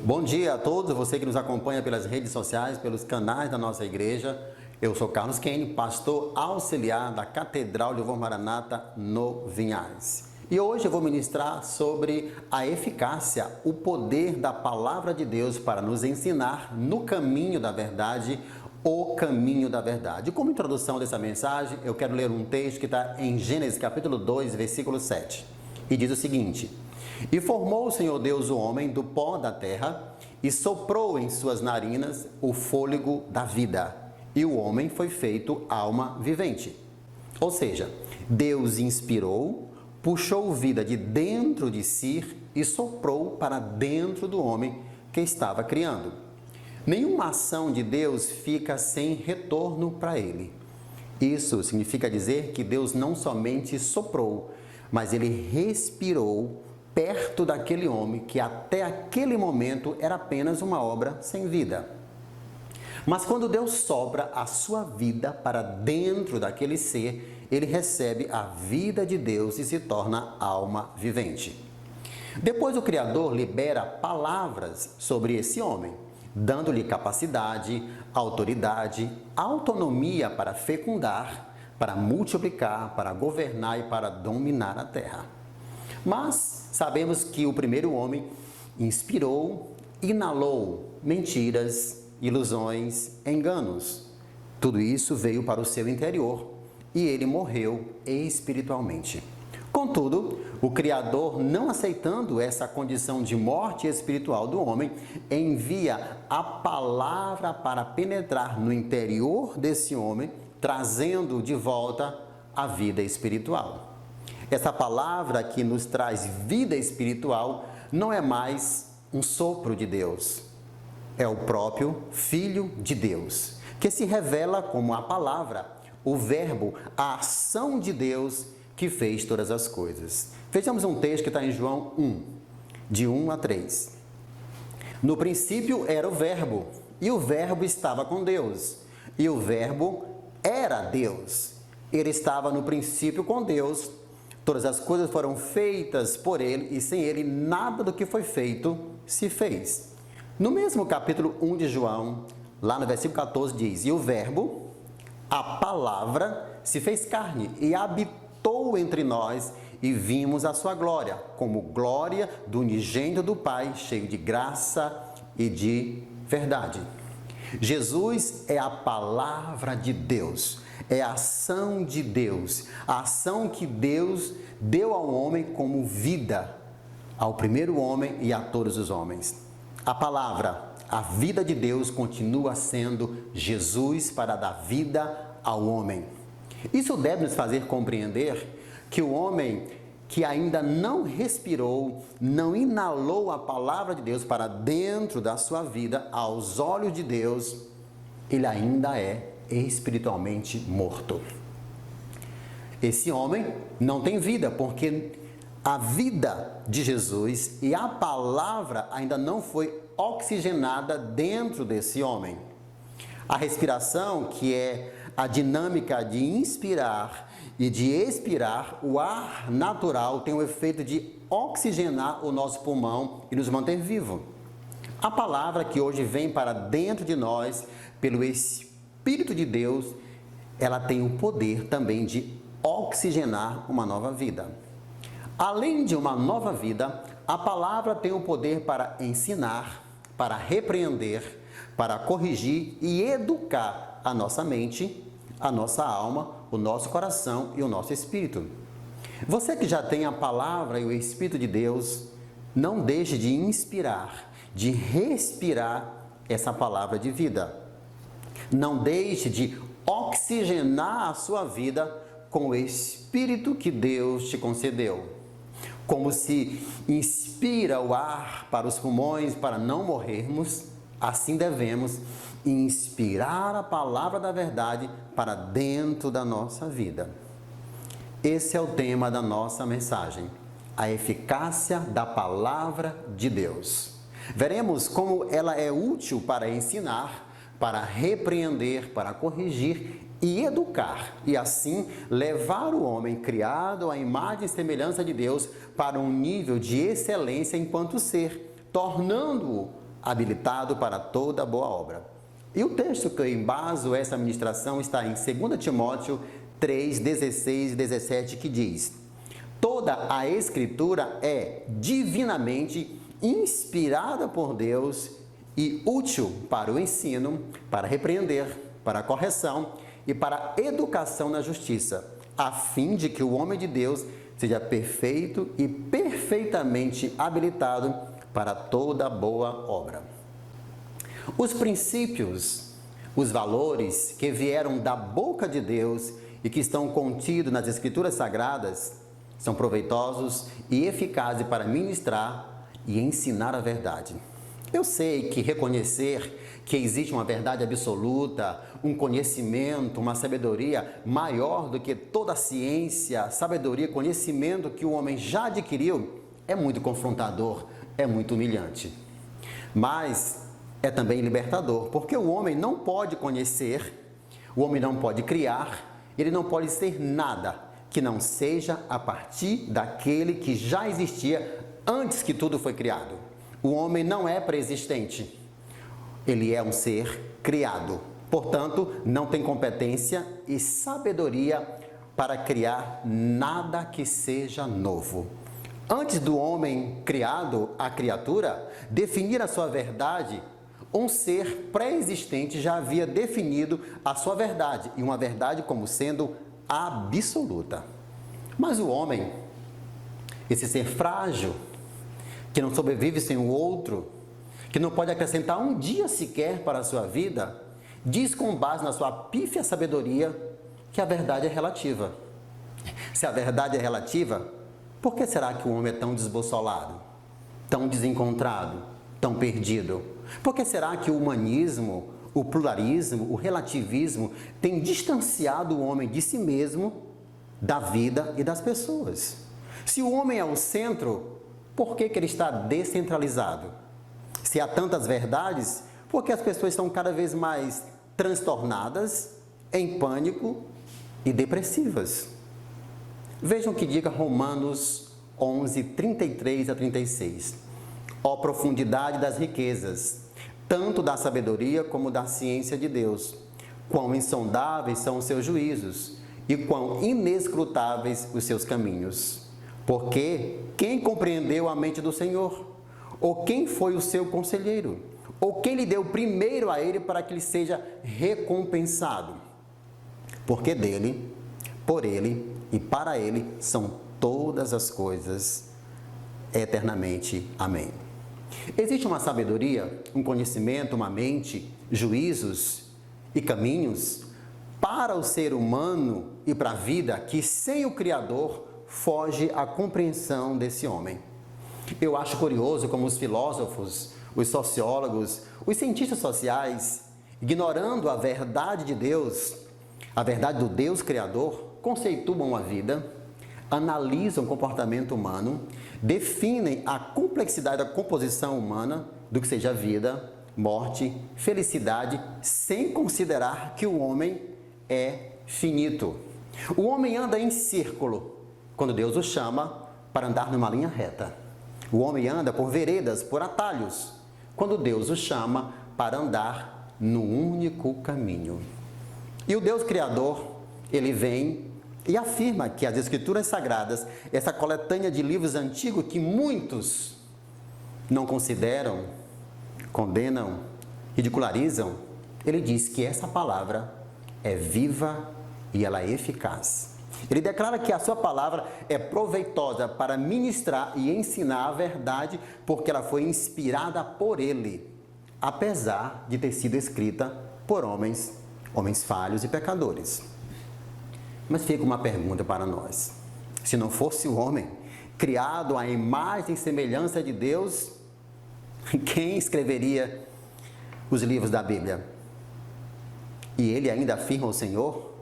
Bom dia a todos, você que nos acompanha pelas redes sociais, pelos canais da nossa igreja. Eu sou Carlos Kene, pastor auxiliar da Catedral Louvor Maranata no Vinhares. E hoje eu vou ministrar sobre a eficácia, o poder da Palavra de Deus para nos ensinar no caminho da verdade, o caminho da verdade. Como introdução dessa mensagem, eu quero ler um texto que está em Gênesis capítulo 2, versículo 7. E diz o seguinte: E formou o Senhor Deus o homem do pó da terra, e soprou em suas narinas o fôlego da vida, e o homem foi feito alma vivente. Ou seja, Deus inspirou, puxou vida de dentro de si e soprou para dentro do homem que estava criando. Nenhuma ação de Deus fica sem retorno para ele. Isso significa dizer que Deus não somente soprou, mas ele respirou perto daquele homem que até aquele momento era apenas uma obra sem vida. Mas quando Deus sopra a sua vida para dentro daquele ser, ele recebe a vida de Deus e se torna alma vivente. Depois o Criador libera palavras sobre esse homem, dando-lhe capacidade, autoridade, autonomia para fecundar, para multiplicar, para governar e para dominar a terra. Mas sabemos que o primeiro homem inspirou, inalou mentiras, ilusões, enganos. Tudo isso veio para o seu interior e ele morreu espiritualmente. Contudo, o Criador, não aceitando essa condição de morte espiritual do homem, envia a palavra para penetrar no interior desse homem, trazendo de volta a vida espiritual. Essa palavra que nos traz vida espiritual não é mais um sopro de Deus, é o próprio Filho de Deus, que se revela como a palavra, o verbo, a ação de Deus que fez todas as coisas. Vejamos um texto que está em João 1, de 1 a 3. No princípio era o verbo, e o verbo estava com Deus, e o verbo era Deus. Ele estava no princípio com Deus. Todas as coisas foram feitas por ele, e sem ele nada do que foi feito se fez. No mesmo capítulo 1 de João, lá no versículo 14, diz: E o verbo, a palavra, se fez carne e habitou entre nós, e vimos a sua glória, como glória do unigênito do Pai, cheio de graça e de verdade. Jesus é a palavra de Deus, é a ação de Deus, a ação que Deus deu ao homem como vida, ao primeiro homem e a todos os homens. A palavra, a vida de Deus continua sendo Jesus para dar vida ao homem. Isso deve nos fazer compreender que o homem que ainda não respirou, não inalou a palavra de Deus para dentro da sua vida, aos olhos de Deus, ele ainda é espiritualmente morto. Esse homem não tem vida, porque a vida de Jesus e a palavra ainda não foi oxigenada dentro desse homem. A respiração, que é a dinâmica de inspirar e de expirar, o ar natural tem o efeito de oxigenar o nosso pulmão e nos manter vivo. A palavra que hoje vem para dentro de nós, pelo Espírito de Deus, ela tem o poder também de oxigenar uma nova vida. Além de uma nova vida, a palavra tem o poder para ensinar, para repreender, para corrigir e educar a nossa mente, a nossa alma, o nosso coração e o nosso espírito. Você que já tem a palavra e o Espírito de Deus, não deixe de inspirar, de respirar essa palavra de vida. Não deixe de oxigenar a sua vida com o Espírito que Deus te concedeu. Como se inspira o ar para os pulmões para não morrermos, assim devemos inspirar a palavra da verdade para dentro da nossa vida. Esse é o tema da nossa mensagem, a eficácia da palavra de Deus. Veremos como ela é útil para ensinar, para repreender, para corrigir e educar, e assim levar o homem criado à imagem e semelhança de Deus para um nível de excelência enquanto ser, tornando-o habilitado para toda boa obra. E o texto que eu embaso essa ministração está em 2 Timóteo 3, 16 e 17, que diz: toda a Escritura é divinamente inspirada por Deus e útil para o ensino, para repreender, para a correção e para a educação na justiça, a fim de que o homem de Deus seja perfeito e perfeitamente habilitado para toda boa obra. Os princípios, os valores que vieram da boca de Deus e que estão contidos nas Escrituras Sagradas são proveitosos e eficazes para ministrar e ensinar a verdade. Eu sei que reconhecer que existe uma verdade absoluta, um conhecimento, uma sabedoria maior do que toda a ciência, sabedoria, conhecimento que o homem já adquiriu, é muito confrontador, é muito humilhante. Mas é também libertador, porque o homem não pode conhecer, o homem não pode criar, ele não pode ser nada que não seja a partir daquele que já existia antes que tudo foi criado. O homem não é pré-existente, ele é um ser criado. Portanto, não tem competência e sabedoria para criar nada que seja novo. Antes do homem criado, a criatura, definir a sua verdade, um ser pré-existente já havia definido a sua verdade, e uma verdade como sendo absoluta. Mas o homem, esse ser frágil, que não sobrevive sem o outro, que não pode acrescentar um dia sequer para a sua vida, diz com base na sua pífia sabedoria que a verdade é relativa. Se a verdade é relativa, por que será que o homem é tão desbossolado, tão desencontrado, tão perdido? Por que será que o humanismo, o pluralismo, o relativismo tem distanciado o homem de si mesmo, da vida e das pessoas? Se o homem é o centro, por que ele está descentralizado? Se há tantas verdades, por que as pessoas estão cada vez mais transtornadas, em pânico e depressivas? Vejam o que diga Romanos 11, 33 a 36. Ó profundidade das riquezas, tanto da sabedoria como da ciência de Deus, quão insondáveis são os seus juízos e quão inescrutáveis os seus caminhos. Porque quem compreendeu a mente do Senhor? Ou quem foi o seu conselheiro? Ou quem lhe deu primeiro a ele para que ele seja recompensado? Porque dele, por ele e para ele são todas as coisas eternamente. Amém. Existe uma sabedoria, um conhecimento, uma mente, juízos e caminhos para o ser humano e para a vida que sem o Criador foge à compreensão desse homem. Eu acho curioso como os filósofos, os sociólogos, os cientistas sociais, ignorando a verdade de Deus, a verdade do Deus Criador, conceituam a vida, analisam o comportamento humano, definem a complexidade da composição humana, do que seja vida, morte, felicidade, sem considerar que o homem é finito. O homem anda em círculo, quando Deus o chama para andar numa linha reta. O homem anda por veredas, por atalhos, quando Deus o chama para andar no único caminho. E o Deus Criador, ele vem e afirma que as Escrituras Sagradas, essa coletânea de livros antigos que muitos não consideram, condenam, ridicularizam, ele diz que essa palavra é viva e ela é eficaz. Ele declara que a sua palavra é proveitosa para ministrar e ensinar a verdade, porque ela foi inspirada por ele, apesar de ter sido escrita por homens falhos e pecadores. Mas fica uma pergunta para nós. Se não fosse o homem, criado à imagem e semelhança de Deus, quem escreveria os livros da Bíblia? E ele ainda afirma ao Senhor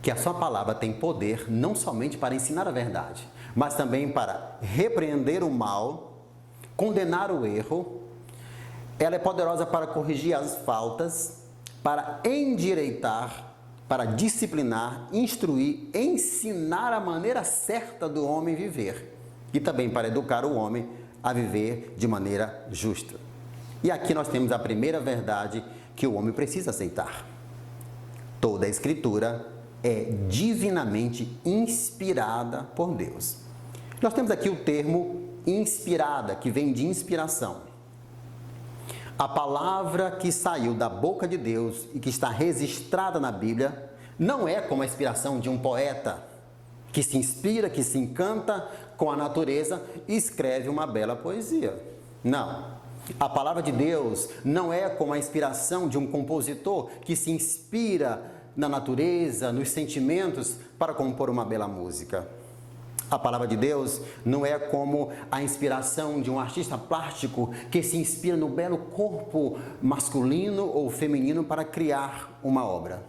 que a sua palavra tem poder não somente para ensinar a verdade, mas também para repreender o mal, condenar o erro. Ela é poderosa para corrigir as faltas, para endireitar, para disciplinar, instruir, ensinar a maneira certa do homem viver e também para educar o homem a viver de maneira justa. E aqui nós temos a primeira verdade que o homem precisa aceitar. Toda a Escritura é divinamente inspirada por Deus. Nós temos aqui o termo inspirada, que vem de inspiração. A palavra que saiu da boca de Deus e que está registrada na Bíblia não é como a inspiração de um poeta que se inspira, que se encanta com a natureza e escreve uma bela poesia. Não. A palavra de Deus não é como a inspiração de um compositor que se inspira na natureza, nos sentimentos para compor uma bela música. A palavra de Deus não é como a inspiração de um artista plástico que se inspira no belo corpo masculino ou feminino para criar uma obra.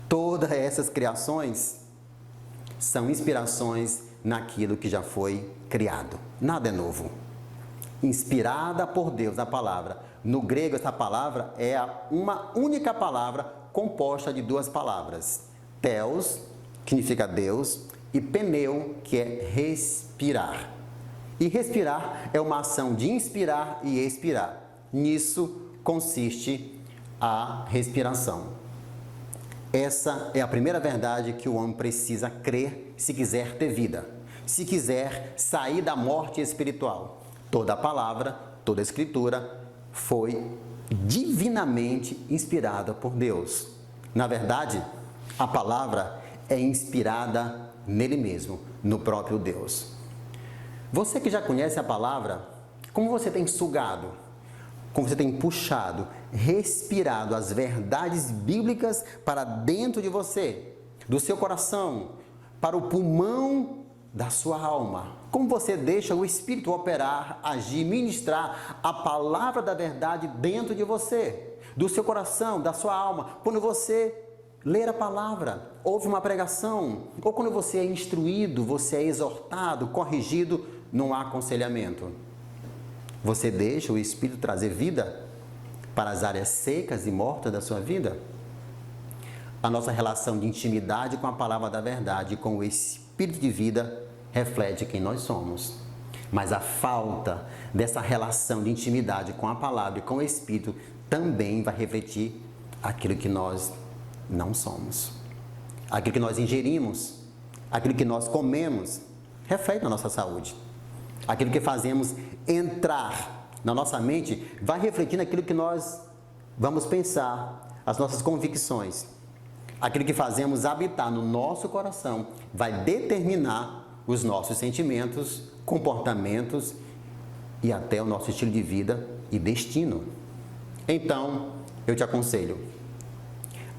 Todas essas criações são inspirações naquilo que já foi criado. Nada é novo. Inspirada por Deus, a palavra. No grego, essa palavra é uma única palavra composta de duas palavras. Theos, que significa Deus, e pneu, que é respirar. E respirar é uma ação de inspirar e expirar. Nisso consiste a respiração. Essa é a primeira verdade que o homem precisa crer se quiser ter vida, se quiser sair da morte espiritual. Toda a palavra, toda a Escritura foi divinamente inspirada por Deus. Na verdade, a palavra é inspirada nele mesmo, no próprio Deus. Você que já conhece a palavra, como você tem sugado, como você tem puxado, respirado as verdades bíblicas para dentro de você, do seu coração, para o pulmão da sua alma. Como você deixa o Espírito operar, agir, ministrar a palavra da verdade dentro de você, do seu coração, da sua alma. Quando você ler a palavra, ouve uma pregação, ou quando você é instruído, você é exortado, corrigido num aconselhamento. Você deixa o Espírito trazer vida para as áreas secas e mortas da sua vida? A nossa relação de intimidade com a palavra da verdade, com o Espírito de vida, reflete quem nós somos. Mas a falta dessa relação de intimidade com a palavra e com o Espírito também vai refletir aquilo que nós não somos. Aquilo que nós ingerimos, aquilo que nós comemos, reflete na nossa saúde. Aquilo que fazemos entrar na nossa mente vai refletir naquilo que nós vamos pensar, as nossas convicções. Aquilo que fazemos habitar no nosso coração vai determinar os nossos sentimentos, comportamentos e até o nosso estilo de vida e destino. Então, eu te aconselho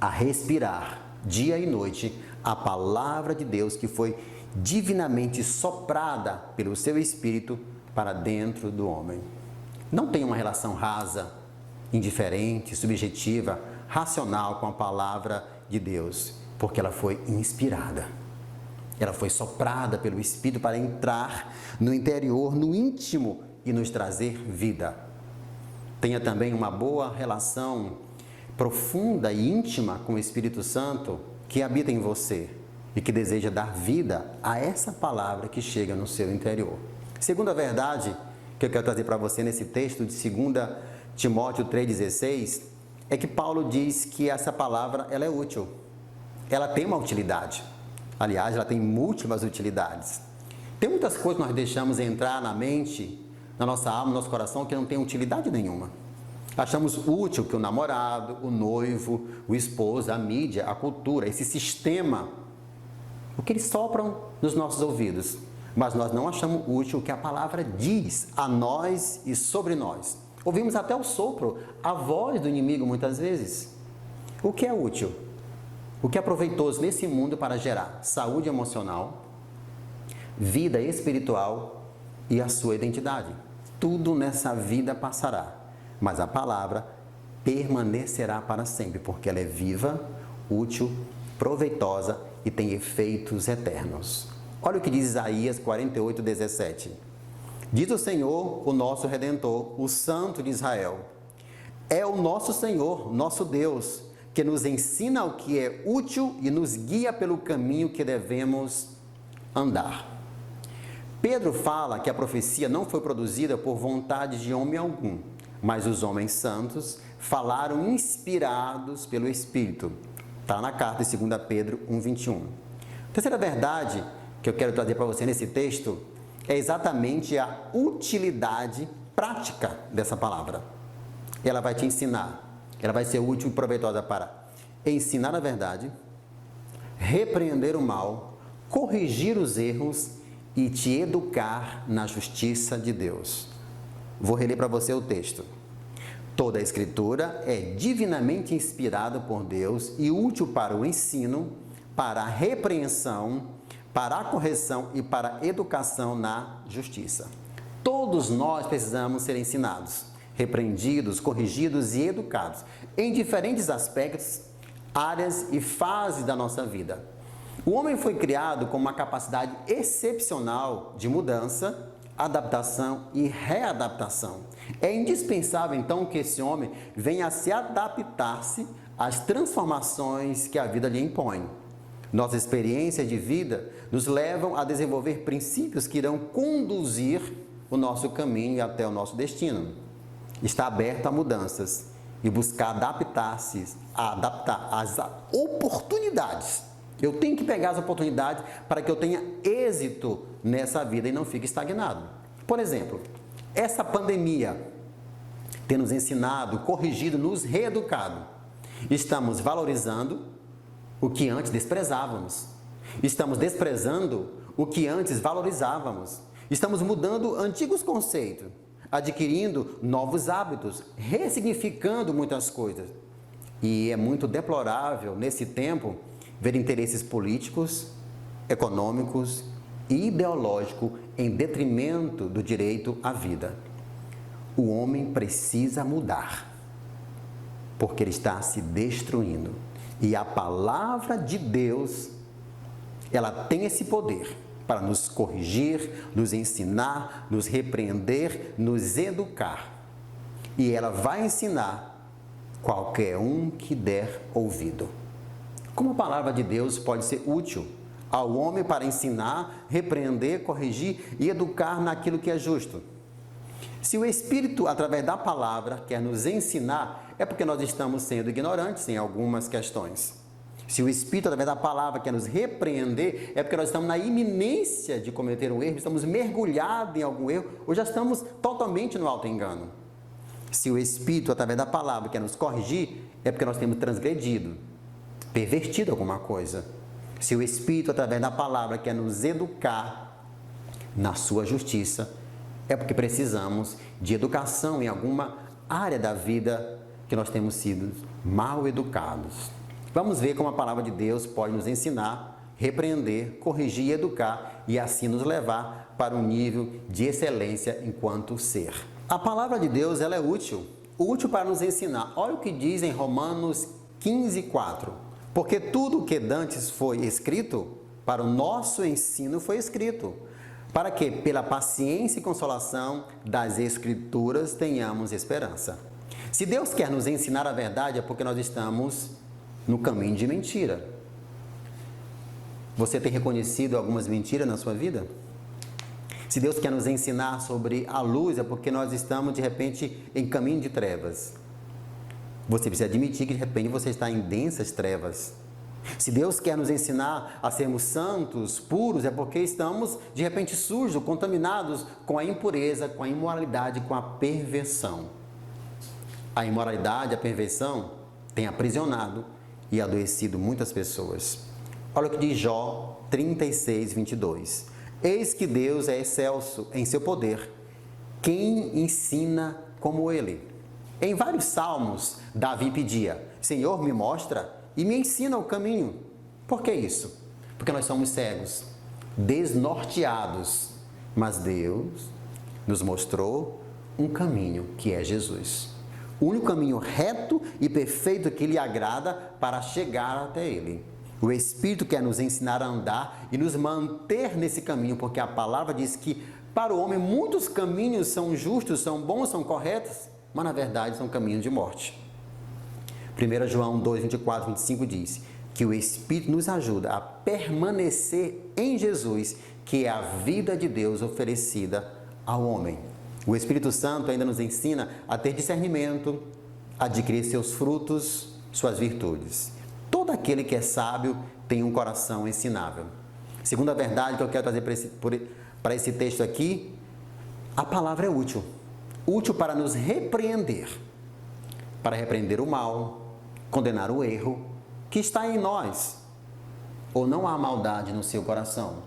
a respirar dia e noite a palavra de Deus que foi divinamente soprada pelo seu Espírito para dentro do homem. Não tenha uma relação rasa, indiferente, subjetiva, racional com a palavra de Deus, porque ela foi inspirada. Ela foi soprada pelo Espírito para entrar no interior, no íntimo e nos trazer vida. Tenha também uma boa relação profunda e íntima com o Espírito Santo que habita em você e que deseja dar vida a essa palavra que chega no seu interior. Segunda verdade que eu quero trazer para você nesse texto de 2 Timóteo 3,16 é que Paulo diz que essa palavra ela é útil. Ela tem uma utilidade. Aliás, ela tem múltiplas utilidades. Tem muitas coisas que nós deixamos entrar na mente, na nossa alma, no nosso coração, que não tem utilidade nenhuma. Achamos útil que o namorado, o noivo, o esposo, a mídia, a cultura, esse sistema, o que eles sopram nos nossos ouvidos. Mas nós não achamos útil o que a palavra diz a nós e sobre nós. Ouvimos até o sopro, a voz do inimigo muitas vezes. O que é útil? O que é proveitoso nesse mundo para gerar saúde emocional, vida espiritual e a sua identidade. Tudo nessa vida passará, mas a palavra permanecerá para sempre, porque ela é viva, útil, proveitosa e tem efeitos eternos. Olha o que diz Isaías 48:17. Diz o Senhor, o nosso Redentor, o Santo de Israel: é o nosso Senhor, nosso Deus, que nos ensina o que é útil e nos guia pelo caminho que devemos andar. Pedro fala que a profecia não foi produzida por vontade de homem algum. mas os homens santos falaram inspirados pelo Espírito. Está na carta de 2 Pedro 1,21. A terceira verdade que eu quero trazer para você nesse texto é exatamente a utilidade prática dessa palavra. Ela vai te ensinar, ela vai ser útil e proveitosa para ensinar a verdade, repreender o mal, corrigir os erros e te educar na justiça de Deus. Vou reler para você o texto. Toda a Escritura é divinamente inspirada por Deus e útil para o ensino, para a repreensão, para a correção e para a educação na justiça. Todos nós precisamos ser ensinados, repreendidos, corrigidos e educados em diferentes aspectos, áreas e fases da nossa vida. O homem foi criado com uma capacidade excepcional de mudança, adaptação e readaptação. É indispensável, então, que esse homem venha a se adaptar-se às transformações que a vida lhe impõe. Nossas experiências de vida nos levam a desenvolver princípios que irão conduzir o nosso caminho até o nosso destino. Está aberto a mudanças e buscar adaptar-se, adaptar às oportunidades. Eu tenho que pegar as oportunidades para que eu tenha êxito nessa vida e não fique estagnado. Por exemplo, essa pandemia tem nos ensinado, corrigido, nos reeducado. Estamos valorizando o que antes desprezávamos. Estamos desprezando o que antes valorizávamos. Estamos mudando antigos conceitos, adquirindo novos hábitos, ressignificando muitas coisas. E é muito deplorável, nesse tempo, ver interesses políticos, econômicos e ideológicos em detrimento do direito à vida. O homem precisa mudar, porque ele está se destruindo. E a palavra de Deus, ela tem esse poder para nos corrigir, nos ensinar, nos repreender, nos educar. E ela vai ensinar qualquer um que der ouvido. Como a palavra de Deus pode ser útil ao homem para ensinar, repreender, corrigir e educar naquilo que é justo? Se o Espírito, através da palavra, quer nos ensinar, é porque nós estamos sendo ignorantes em algumas questões. Se o Espírito, através da palavra, quer nos repreender, é porque nós estamos na iminência de cometer um erro, estamos mergulhados em algum erro, ou já estamos totalmente no auto-engano. Se o Espírito, através da palavra, quer nos corrigir, é porque nós temos transgredido, pervertido alguma coisa. Se o Espírito, através da palavra, quer nos educar na sua justiça, é porque precisamos de educação em alguma área da vida que nós temos sido mal educados. Vamos ver como a palavra de Deus pode nos ensinar, repreender, corrigir e educar e assim nos levar para um nível de excelência enquanto ser. A palavra de Deus, ela é útil para nos ensinar. Olha o que diz em Romanos 15:4. Porque tudo o que dantes foi escrito, para o nosso ensino foi escrito, para que, pela paciência e consolação das Escrituras, tenhamos esperança. Se Deus quer nos ensinar a verdade, é porque nós estamos no caminho de mentira. Você tem reconhecido algumas mentiras na sua vida? Se Deus quer nos ensinar sobre a luz, é porque nós estamos, de repente, em caminho de trevas. Você precisa admitir que, de repente, você está em densas trevas. Se Deus quer nos ensinar a sermos santos, puros, é porque estamos, de repente, sujos, contaminados com a impureza, com a imoralidade, com a perversão. A imoralidade, a perversão, tem aprisionado e adoecido muitas pessoas. Olha o que diz Jó 36:22. Eis que Deus é excelso em seu poder. Quem ensina como ele? Em vários salmos, Davi pedia: Senhor, me mostra e me ensina o caminho. Por que isso? Porque nós somos cegos, desnorteados. Mas Deus nos mostrou um caminho que é Jesus. O único caminho reto e perfeito que lhe agrada para chegar até ele. O Espírito quer nos ensinar a andar e nos manter nesse caminho, porque a palavra diz que para o homem muitos caminhos são justos, são bons, são corretos, mas na verdade são caminhos de morte. 1 João 2:24-25 diz que o Espírito nos ajuda a permanecer em Jesus, que é a vida de Deus oferecida ao homem. O Espírito Santo ainda nos ensina a ter discernimento, a adquirir seus frutos, suas virtudes. Todo aquele que é sábio tem um coração ensinável. Segunda verdade que eu quero trazer para esse texto aqui, a palavra é útil. Útil para nos repreender, para repreender o mal, condenar o erro que está em nós. Ou não há maldade no seu coração?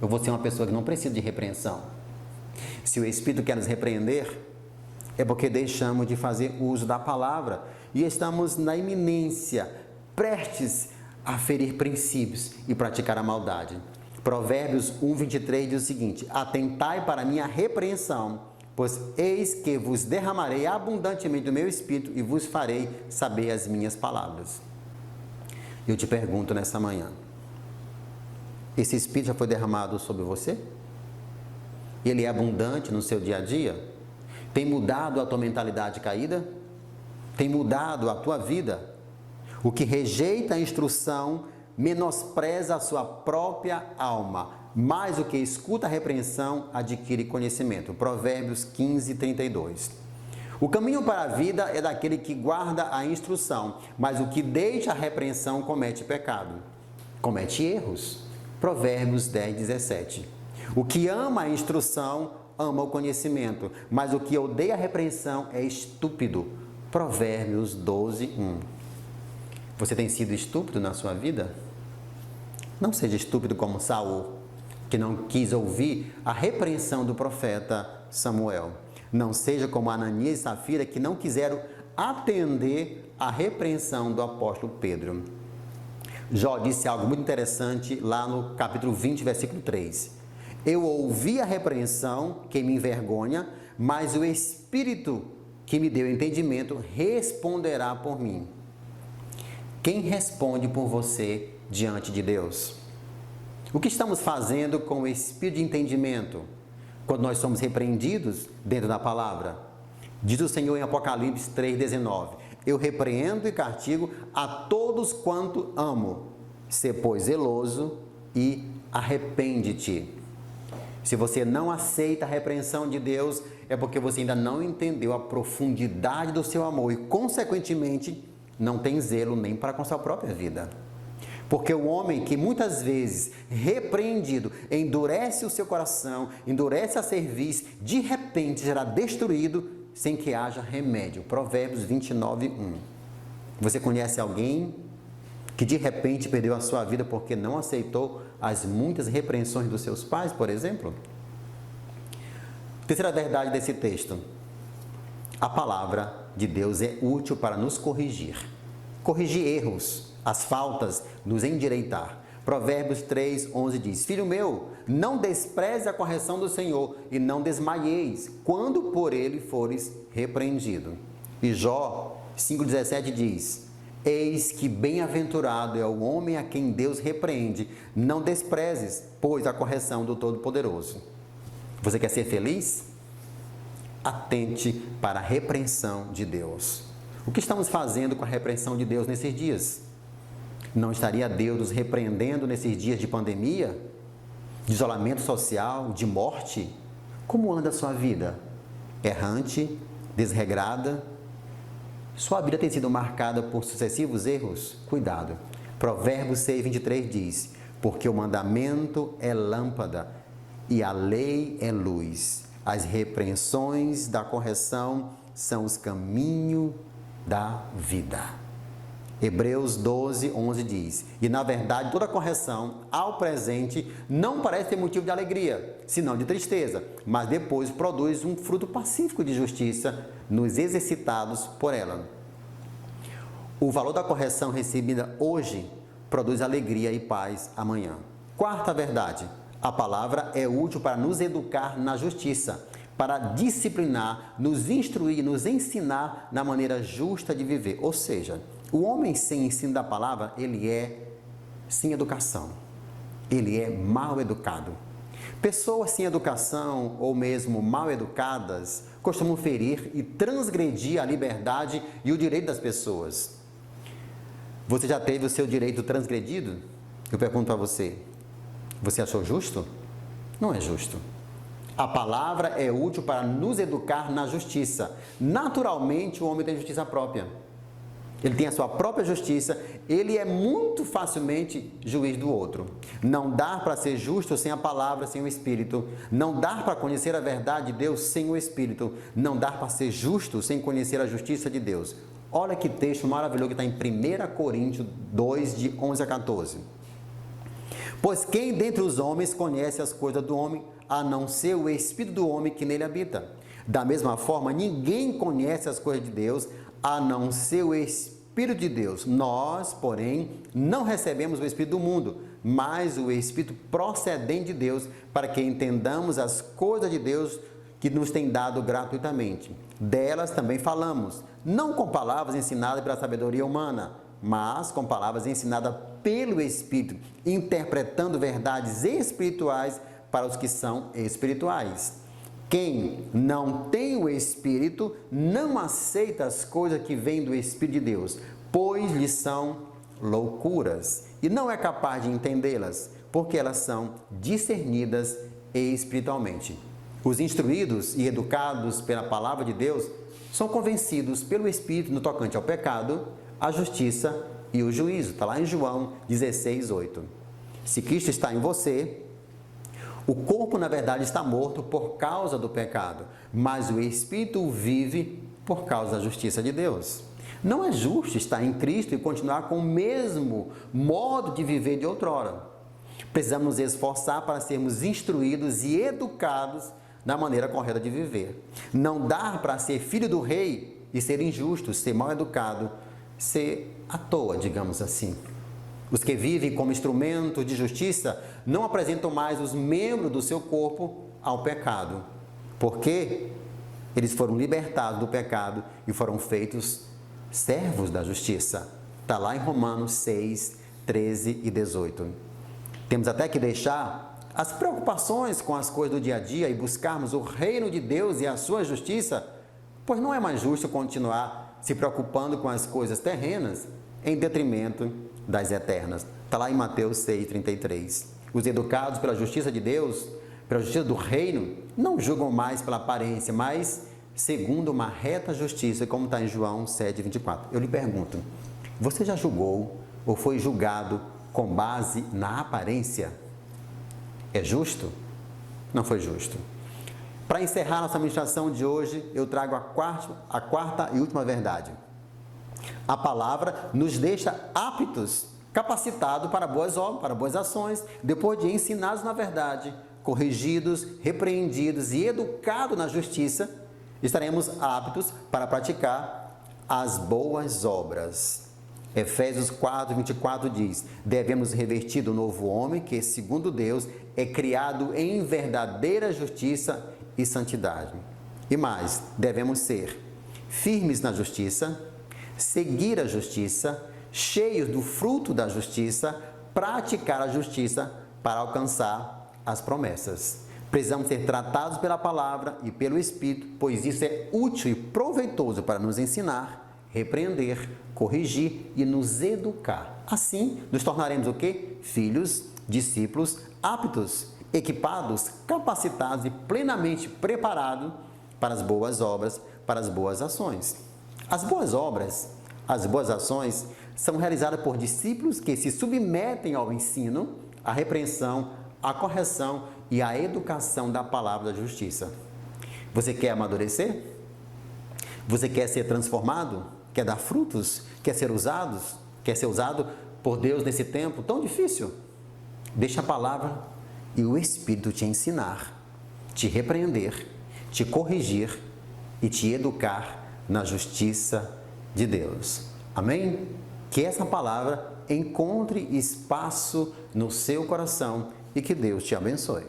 Eu vou ser uma pessoa que não precisa de repreensão. Se o Espírito quer nos repreender, é porque deixamos de fazer uso da palavra e estamos na iminência, prestes a ferir princípios e praticar a maldade. Provérbios 1:23 diz o seguinte: atentai para a minha repreensão, pois eis que vos derramarei abundantemente do meu Espírito e vos farei saber as minhas palavras. Eu te pergunto nessa manhã, esse Espírito já foi derramado sobre você? Ele é abundante no seu dia a dia? Tem mudado a tua mentalidade caída? Tem mudado a tua vida? O que rejeita a instrução menospreza a sua própria alma, mas o que escuta a repreensão adquire conhecimento. Provérbios 15:32. O caminho para a vida é daquele que guarda a instrução, mas o que deixa a repreensão comete pecado, comete erros. Provérbios 10:17. O que ama a instrução ama o conhecimento, mas o que odeia a repreensão é estúpido. Provérbios 12:1. Você tem sido estúpido na sua vida? Não seja estúpido como Saul, que não quis ouvir a repreensão do profeta Samuel. Não seja como Ananias e Safira, que não quiseram atender a repreensão do apóstolo Pedro. Jó disse algo muito interessante lá no capítulo 20, versículo 3. Eu ouvi a repreensão que me envergonha, mas o Espírito que me deu entendimento responderá por mim. Quem responde por você diante de Deus? O que estamos fazendo com o Espírito de entendimento quando nós somos repreendidos dentro da palavra? Diz o Senhor em Apocalipse 3:19. Eu repreendo e castigo a todos quanto amo. Sê, pois, zeloso e arrepende-te. Se você não aceita a repreensão de Deus, é porque você ainda não entendeu a profundidade do seu amor e, consequentemente, não tem zelo nem para com a sua própria vida. Porque o homem que muitas vezes, repreendido, endurece o seu coração, endurece a cerviz, de repente será destruído sem que haja remédio. Provérbios 29:1. Você conhece alguém que de repente perdeu a sua vida porque não aceitou as muitas repreensões dos seus pais, por exemplo? Terceira verdade desse texto: a palavra de Deus é útil para nos corrigir. Corrigir erros, as faltas, nos endireitar. Provérbios 3:11 diz: Filho meu, não despreze a correção do Senhor e não desmaieis, quando por ele fores repreendido. E Jó 5:17 diz: Eis que bem-aventurado é o homem a quem Deus repreende. Não desprezes, pois, a correção do Todo-Poderoso. Você quer ser feliz? Atente para a repreensão de Deus. O que estamos fazendo com a repreensão de Deus nesses dias? Não estaria Deus nos repreendendo nesses dias de pandemia, de isolamento social, de morte? Como anda a sua vida? Errante, desregrada? Sua vida tem sido marcada por sucessivos erros? Cuidado. Provérbios 6:23 diz: Porque o mandamento é lâmpada e a lei é luz. As repreensões da correção são os caminhos da vida. Hebreus 12:11 diz: E na verdade toda correção ao presente não parece ter motivo de alegria, senão de tristeza, mas depois produz um fruto pacífico de justiça nos exercitados por ela. O valor da correção recebida hoje produz alegria e paz amanhã. Quarta verdade: a palavra é útil para nos educar na justiça, para disciplinar, nos instruir, nos ensinar na maneira justa de viver. Ou seja, o homem sem ensino da palavra, ele é sem educação, ele é mal educado. Pessoas sem educação ou mesmo mal educadas costumam ferir e transgredir a liberdade e o direito das pessoas. Você já teve o seu direito transgredido? Eu pergunto a você, você achou justo? Não é justo. A palavra é útil para nos educar na justiça. Naturalmente, o homem tem justiça própria. Ele tem a sua própria justiça, ele é muito facilmente juiz do outro. Não dá para ser justo sem a palavra, sem o Espírito. Não dá para conhecer a verdade de Deus sem o Espírito. Não dá para ser justo sem conhecer a justiça de Deus. Olha que texto maravilhoso que está em 1 Coríntios 2, de 11 a 14. Pois quem dentre os homens conhece as coisas do homem, a não ser o Espírito do homem que nele habita? Da mesma forma, ninguém conhece as coisas de Deus, a não ser o Espírito de Deus. Nós, porém, não recebemos o Espírito do mundo, mas o Espírito procedente de Deus, para que entendamos as coisas de Deus que nos tem dado gratuitamente. Delas também falamos, não com palavras ensinadas pela sabedoria humana, mas com palavras ensinadas pelo Espírito, interpretando verdades espirituais para os que são espirituais. Quem não tem o Espírito não aceita as coisas que vêm do Espírito de Deus, pois lhes são loucuras e não é capaz de entendê-las, porque elas são discernidas espiritualmente. Os instruídos e educados pela palavra de Deus são convencidos pelo Espírito no tocante ao pecado, à justiça e o juízo. Está lá em João 16, 8. Se Cristo está em você, o corpo, na verdade, está morto por causa do pecado, mas o Espírito vive por causa da justiça de Deus. Não é justo estar em Cristo e continuar com o mesmo modo de viver de outrora. Precisamos nos esforçar para sermos instruídos e educados na maneira correta de viver. Não dá para ser filho do rei e ser injusto, ser mal educado, ser à toa, digamos assim. Os que vivem como instrumento de justiça não apresentam mais os membros do seu corpo ao pecado, porque eles foram libertados do pecado e foram feitos servos da justiça. Está lá em Romanos 6, 13 e 18. Temos até que deixar as preocupações com as coisas do dia a dia e buscarmos o reino de Deus e a sua justiça, pois não é mais justo continuar se preocupando com as coisas terrenas em detrimento das eternas. Está lá em Mateus 6, 33. Os educados pela justiça de Deus, pela justiça do reino, não julgam mais pela aparência, mas segundo uma reta justiça, como está em João 7, 24. Eu lhe pergunto, você já julgou ou foi julgado com base na aparência? É justo? Não foi justo. Para encerrar nossa ministração de hoje, eu trago a quarta e última verdade. A palavra nos deixa aptos, capacitados para boas obras, para boas ações, depois de ensinados na verdade, corrigidos, repreendidos e educados na justiça, estaremos aptos para praticar as boas obras. Efésios 4, 24 diz, devemos revestir do novo homem que, segundo Deus, é criado em verdadeira justiça e santidade. E mais, devemos ser firmes na justiça, seguir a justiça, cheios do fruto da justiça, praticar a justiça para alcançar as promessas. Precisamos ser tratados pela palavra e pelo Espírito, pois isso é útil e proveitoso para nos ensinar, repreender, corrigir e nos educar. Assim, nos tornaremos o quê? Filhos, discípulos, aptos, equipados, capacitados e plenamente preparados para as boas obras, para as boas ações. As boas obras, as boas ações são realizadas por discípulos que se submetem ao ensino, à repreensão, à correção e à educação da palavra da justiça. Você quer amadurecer? Você quer ser transformado? Quer dar frutos? Quer ser usado? Quer ser usado por Deus nesse tempo tão difícil? Deixa a palavra e o Espírito te ensinar, te repreender, te corrigir e te educar na justiça de Deus. Amém? Que essa palavra encontre espaço no seu coração e que Deus te abençoe.